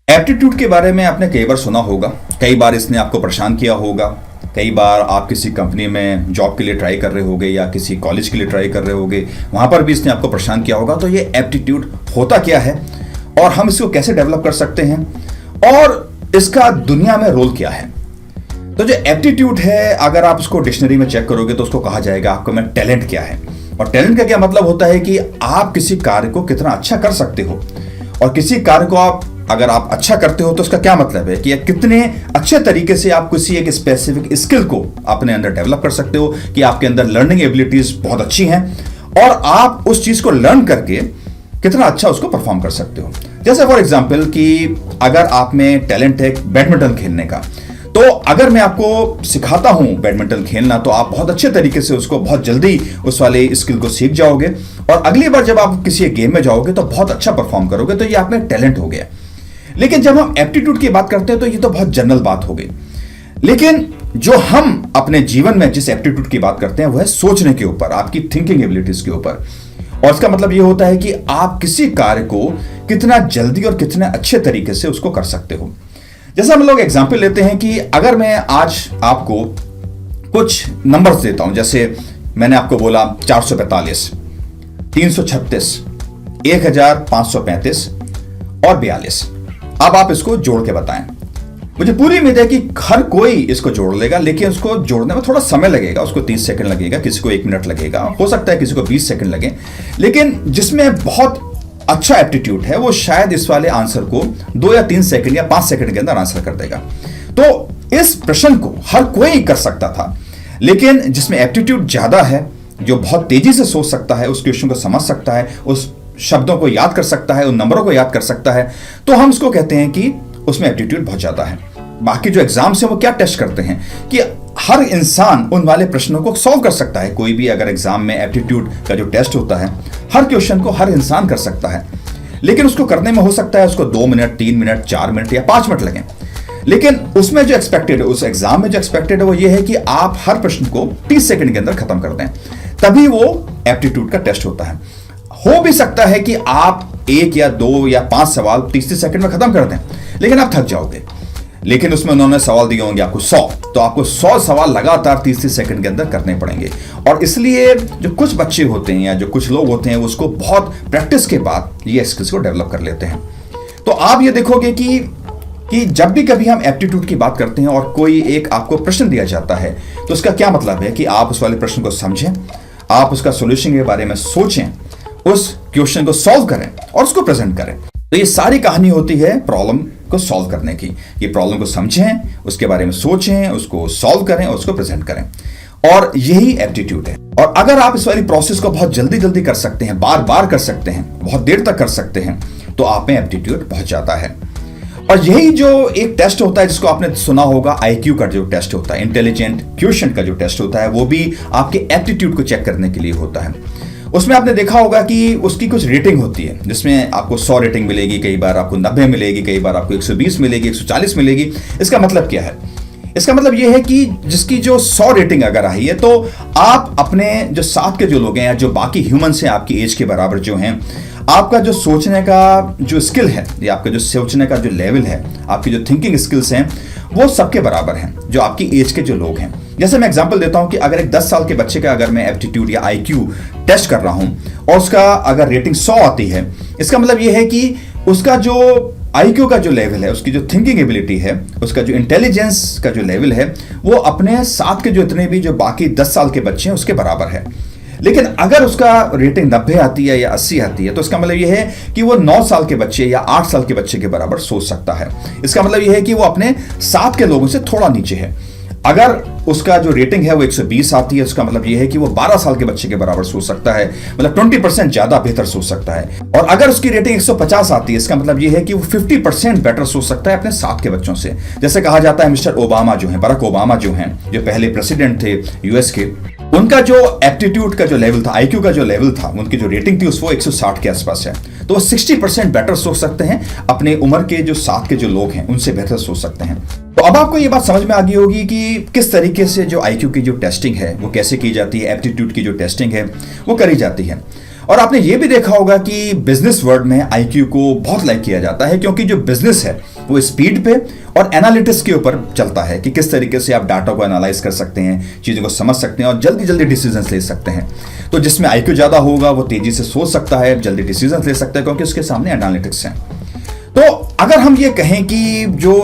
Aptitude के बारे में आपने कई बार सुना होगा, कई बार इसने आपको परेशान किया होगा। कई बार आप किसी कंपनी में जॉब के लिए ट्राई कर रहे होगे या किसी कॉलेज के लिए ट्राई कर रहे होगे, वहाँ पर भी इसने आपको परेशान किया होगा। तो ये एप्टीट्यूड होता क्या है और हम इसको कैसे डेवलप कर सकते हैं और इसका दुनिया में रोल क्या है। तो जो एप्टीट्यूड है, अगर आप उसको डिक्शनरी में चेक करोगे तो उसको कहा जाएगा आपको में टैलेंट क्या है। और टैलेंट का क्या मतलब होता है कि आप किसी कार्य को कितना अच्छा कर सकते हो, और किसी कार्य को अगर आप अच्छा करते हो तो उसका क्या मतलब है कि कितने अच्छे तरीके से आप किसी एक स्पेसिफिक स्किल को अपने अंदर डेवलप कर सकते हो, कि आपके अंदर लर्निंग एबिलिटीज बहुत अच्छी हैं और आप उस चीज को लर्न करके कितना अच्छा उसको परफॉर्म कर सकते हो। जैसे फॉर एग्जांपल कि अगर आप में टैलेंट है बैडमिंटन खेलने का, तो अगर मैं आपको सिखाता हूं बैडमिंटन खेलना तो आप बहुत अच्छे तरीके से उसको बहुत जल्दी उस वाले स्किल को सीख जाओगे और अगली बार जब आप किसी गेम में जाओगे तो बहुत अच्छा परफॉर्म करोगे। तो ये आप में टैलेंट हो गया। लेकिन जब हम एप्टीट्यूड की बात करते हैं तो ये तो बहुत जनरल बात हो गई। लेकिन जो हम अपने जीवन में जिस एप्टीट्यूड की बात करते हैं वो है सोचने के ऊपर, आपकी थिंकिंग एबिलिटीज के ऊपर। और इसका मतलब ये होता है कि आप किसी कार्य को कितना जल्दी और कितने अच्छे तरीके से उसको कर सकते हो। जैसे हम लोग एग्जाम्पल लेते हैं कि अगर मैं आज आपको कुछ नंबर्स देता हूं, जैसे मैंने आपको बोला 445, 336, 1535 और 42। अब आप इसको जोड़ के बताएं। मुझे पूरी उम्मीद है कि हर कोई इसको जोड़ लेगा, लेकिन उसको जोड़ने में थोड़ा समय लगेगा। उसको 30 सेकंड लगेगा, किसी को 1 मिनट लगेगा, हो सकता है किसी को 20 सेकंड लगे। लेकिन जिसमें बहुत अच्छा एप्टीट्यूड है वो शायद इस वाले आंसर को 2 या 3 सेकंड या 5 सेकंड के अंदर आंसर कर देगा। तो इस प्रश्न को हर कोई कर सकता था, लेकिन जिसमें एप्टीट्यूड ज्यादा है, जो बहुत तेजी से सोच सकता है, उस क्वेश्चन को समझ सकता है, उस शब्दों को याद कर सकता है, उन नंबरों को याद कर सकता है, तो हम इसको कहते हैं कि उसमें एप्टीट्यूड बहुत ज्यादा है। बाकी जो एग्जाम्स है वो क्या टेस्ट करते हैं कि हर इंसान उन वाले प्रश्नों को सॉल्व कर सकता है। कोई भी अगर एग्जाम में एप्टीट्यूड का जो टेस्ट होता है, हर क्वेश्चन को हर इंसान कर सकता है, लेकिन उसको करने में हो सकता है उसको 2 मिनट, 3 मिनट, 4 मिनट या 5 मिनट लगे। लेकिन उसमें जो एक्सपेक्टेड है, उस एग्जाम में जो एक्सपेक्टेड है वो ये है कि आप हर प्रश्न को 30 सेकंड के अंदर खत्म कर दें, तभी वो एप्टीट्यूड का टेस्ट होता है। हो भी सकता है कि आप 1 या 2 या 5 सवाल 30 सेकंड में खत्म कर दें, लेकिन आप थक जाओगे। लेकिन उसमें उन्होंने सवाल दिए होंगे आपको 100, तो आपको 100 सवाल लगातार 30 सेकंड के अंदर करने पड़ेंगे। और इसलिए जो कुछ बच्चे होते हैं या जो कुछ लोग होते हैं उसको बहुत प्रैक्टिस के बाद ये स्किल्स को डेवलप कर लेते हैं। तो आप ये देखोगे कि जब भी कभी हम एप्टीट्यूड की बात करते हैं और कोई एक आपको प्रश्न दिया जाता है, तो उसका क्या मतलब है कि आप उस वाले प्रश्न को समझें, आप उसका सोल्यूशन के बारे में सोचें, उस क्वेश्चन को सॉल्व करें और उसको प्रेजेंट करें। तो ये सारी कहानी होती है प्रॉब्लम को सॉल्व करने की। ये प्रॉब्लम को समझें, उसके बारे में सोचें, उसको सॉल्व करें और उसको प्रेजेंट करें, और यही एप्टीट्यूड है। और अगर आप इस वाली प्रोसेस को बहुत जल्दी जल्दी कर सकते हैं, बार बार कर सकते हैं, बहुत देर तक कर सकते हैं, तो आप में एप्टीट्यूड बहुत ज्यादा है। और यही जो एक टेस्ट होता है जिसको आपने सुना होगा, आईक्यू का जो टेस्ट होता है, इंटेलिजेंट क्वोशिएंट का जो टेस्ट होता है, वो भी आपके एप्टीट्यूड को चेक करने के लिए होता है। उसमें आपने देखा होगा कि उसकी कुछ रेटिंग होती है, जिसमें आपको 100 रेटिंग मिलेगी, कई बार आपको 90 मिलेगी, कई बार आपको 120 मिलेगी, 140 मिलेगी। इसका मतलब क्या है? इसका मतलब यह है कि जिसकी जो 100 रेटिंग अगर आई है, तो आप अपने जो साथ के जो लोग हैं या जो बाकी ह्यूमंस हैं आपकी एज के बराबर जो हैं, आपका जो सोचने का जो स्किल है या आपका जो सोचने का जो लेवल है, आपकी जो थिंकिंग स्किल्स हैं, वो सबके बराबर हैं जो आपकी एज के जो लोग हैं। जैसे मैं एग्जांपल देता हूं कि अगर एक 10 साल के बच्चे का अगर मैं एप्टीट्यूड या आईक्यू टेस्ट कर रहा हूं और उसका अगर रेटिंग 100 आती है, इसका मतलब यह है कि उसका जो आईक्यू का जो लेवल है, उसकी जो थिंकिंग एबिलिटी है, उसका जो इंटेलिजेंस का जो लेवल है, वो अपने साथ के जो इतने भी जो बाकी 10 साल के बच्चे हैं उसके बराबर है। लेकिन अगर उसका रेटिंग 90 आती है या 80 आती है, तो इसका मतलब यह है कि वो 9 साल के बच्चे या 8 साल के बच्चे के बराबर सोच सकता है। इसका मतलब यह है कि वो अपने साथ के लोगों से थोड़ा नीचे है। अगर उसका जो रेटिंग है वो 120 आती है, उसका मतलब यह है कि वो 12 साल के बच्चे के बराबर सोच सकता है, मतलब 20% ज्यादा बेहतर सोच सकता है। और अगर उसकी रेटिंग 150 आती है, इसका मतलब यह है कि वो 50% बेटर सोच सकता है अपने साथ के बच्चों से। जैसे कहा जाता है मिस्टर ओबामा जो है, बराक ओबामा जो हैं, जो पहले प्रेसिडेंट थे यूएस के, उनका जो एप्टीट्यूड का जो लेवल था, आईक्यू का जो लेवल था, उनकी जो रेटिंग थी वो 160 के आसपास है। तो वो 60% बेटर सोच सकते हैं, अपने उम्र के जो साथ के जो लोग हैं उनसे बेहतर सोच सकते हैं। तो अब आपको ये बात समझ में आ गई होगी कि किस तरीके से जो आईक्यू की जो टेस्टिंग है वो कैसे की जाती है, एप्टीट्यूड की जो टेस्टिंग है वो करी जाती है। और आपने ये भी देखा होगा कि बिजनेस वर्ल्ड में आईक्यू को बहुत लाइक किया जाता है, क्योंकि जो बिजनेस है वो स्पीड पे और एनालिटिक्स के ऊपर चलता है कि किस तरीके से आप डाटा को एनालाइज कर सकते हैं, चीज़ों को समझ सकते हैं और जल्दी जल्दी डिसीजंस ले सकते हैं। तो जिसमें आईक्यू ज़्यादा होगा वो तेजी से सोच सकता है, जल्दी डिसीजंस ले सकता है, क्योंकि उसके सामने एनालिटिक्स हैं। तो अगर हम ये कहें कि जो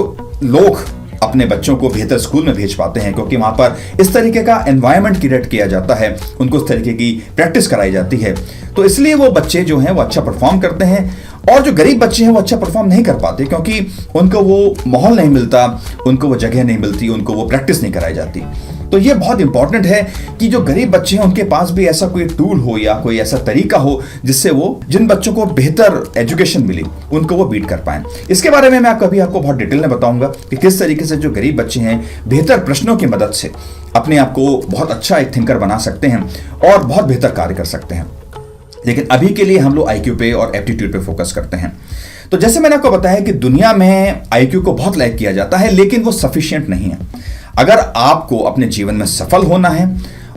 लोग अपने बच्चों को बेहतर स्कूल में भेज पाते हैं क्योंकि वहां पर इस तरीके का एनवायरनमेंट क्रिएट किया जाता है, उनको उस तरीके की प्रैक्टिस कराई जाती है, तो इसलिए वो बच्चे जो हैं वो अच्छा परफॉर्म करते हैं। और जो गरीब बच्चे हैं वो अच्छा परफॉर्म नहीं कर पाते क्योंकि उनको वो माहौल नहीं मिलता, उनको वो जगह नहीं मिलती, उनको वो प्रैक्टिस नहीं कराई जाती। तो ये बहुत इंपॉर्टेंट है कि जो गरीब बच्चे हैं उनके पास भी ऐसा कोई टूल हो या कोई ऐसा तरीका हो जिससे वो जिन बच्चों को बेहतर एजुकेशन मिली उनको वो बीट कर पाएं। इसके बारे में मैं आपको बहुत डिटेल में बताऊंगा कि किस तरीके से जो गरीब बच्चे हैं बेहतर प्रश्नों की मदद से अपने आप को बहुत अच्छा एक थिंकर बना सकते हैं और बहुत बेहतर कार्य कर सकते हैं। लेकिन अभी के लिए हम लोग आईक्यू पे और एप्टीट्यूड पे फोकस करते हैं। तो जैसे मैंने आपको बताया कि दुनिया में आईक्यू को बहुत लाइक किया जाता है, लेकिन वो सफिशिएंट नहीं है। अगर आपको अपने जीवन में सफल होना है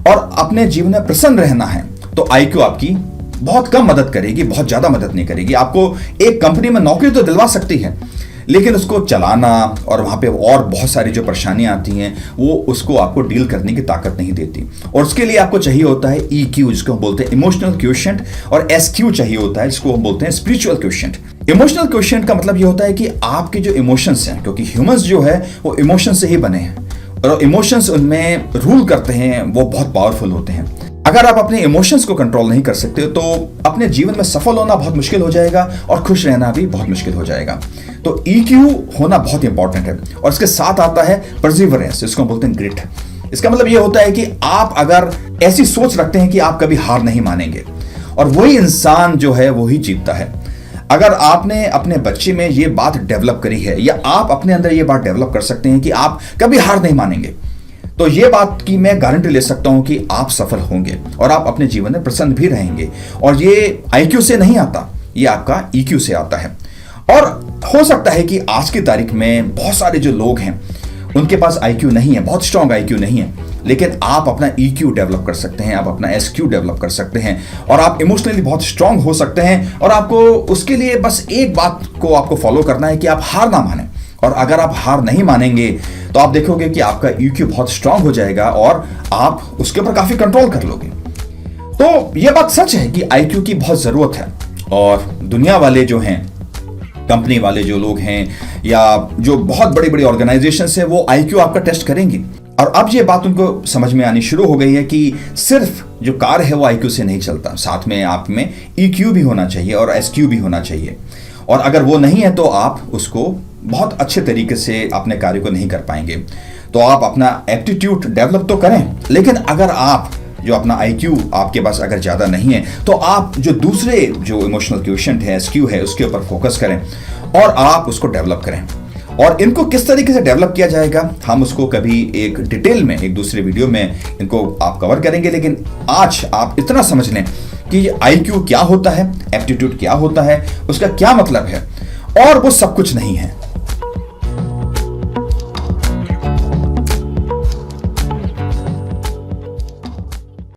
और अपने जीवन में प्रसन्न रहना है तो आईक्यू आपकी बहुत कम मदद करेगी, बहुत ज्यादा मदद नहीं करेगी। आपको एक कंपनी में नौकरी तो दिलवा सकती है, लेकिन उसको चलाना और वहां पे और बहुत सारी जो परेशानियां आती हैं वो उसको आपको डील करने की ताकत नहीं देती। और उसके लिए आपको चाहिए होता है EQ, जिसको हम बोलते हैं इमोशनल क्वोशिएंट, और SQ चाहिए होता है, जिसको हम बोलते हैं स्पिरिचुअल क्वोशिएंट। इमोशनल क्वोशिएंट का मतलब ये होता है कि आपके जो इमोशंस हैं, क्योंकि ह्यूमंस जो है वो इमोशन से ही बने हैं और इमोशंस उनमें रूल करते हैं, वो बहुत पावरफुल होते हैं। अगर आप अपने इमोशंस को कंट्रोल नहीं कर सकते तो अपने जीवन में सफल होना बहुत मुश्किल हो जाएगा और खुश रहना भी बहुत मुश्किल हो जाएगा। तो EQ होना बहुत इंपॉर्टेंट है और इसके साथ आता है परसिवरेंस, इसको हम बोलते हैं ग्रिट। इसका मतलब ये होता है कि आप अगर ऐसी सोच रखते हैं कि आप कभी हार नहीं मानेंगे, और वही इंसान जो है वही जीतता है। अगर आपने अपने बच्चे में ये बात डेवलप करी है या आप अपने अंदर ये बात डेवलप कर सकते हैं कि आप कभी हार नहीं मानेंगे, तो ये बात की मैं गारंटी ले सकता हूं कि आप सफल होंगे और आप अपने जीवन में प्रसन्न भी रहेंगे। और ये आईक्यू से नहीं आता, ये आपका EQ से आता है। और हो सकता है कि आज की तारीख में बहुत सारे जो लोग हैं उनके पास आईक्यू नहीं है, बहुत स्ट्रांग आईक्यू नहीं है, लेकिन आप अपना EQ डेवलप कर सकते हैं, आप अपना SQ डेवलप कर सकते हैं और आप इमोशनली बहुत स्ट्रांग हो सकते हैं। और आपको उसके लिए बस एक बात को आपको फॉलो करना है कि आप हार ना माने। और अगर आप हार नहीं मानेंगे तो आप देखोगे कि आपका EQ बहुत स्ट्रांग हो जाएगा और आप उसके ऊपर काफी कंट्रोल कर लोगे। तो यह बात सच है कि आईक्यू की बहुत जरूरत है और दुनिया वाले जो हैं, कंपनी वाले जो लोग हैं या जो बहुत बड़ी बड़ी ऑर्गेनाइजेशन है, वो आईक्यू आपका टेस्ट करेंगी। और अब ये बात उनको समझ में आनी शुरू हो गई है कि सिर्फ जो कार है वो आईक्यू से नहीं चलता, साथ में आप में EQ भी होना चाहिए और SQ भी होना चाहिए। और अगर वो नहीं है तो आप उसको बहुत अच्छे तरीके से अपने कार्य को नहीं कर पाएंगे। तो आप अपना एप्टीट्यूड डेवलप तो करें, लेकिन अगर आप जो अपना IQ आपके पास अगर ज़्यादा नहीं है तो आप जो दूसरे जो इमोशनल क्वोशिएंट है, SQ है, उसके ऊपर फोकस करें और आप उसको डेवलप करें। और इनको किस तरीके से डेवलप किया जाएगा हम उसको कभी एक डिटेल में एक दूसरे वीडियो में इनको आप कवर करेंगे। लेकिन आज आप इतना समझ लें कि IQ क्या होता है, एप्टीट्यूड क्या होता है, उसका क्या मतलब है, और वो सब कुछ नहीं है।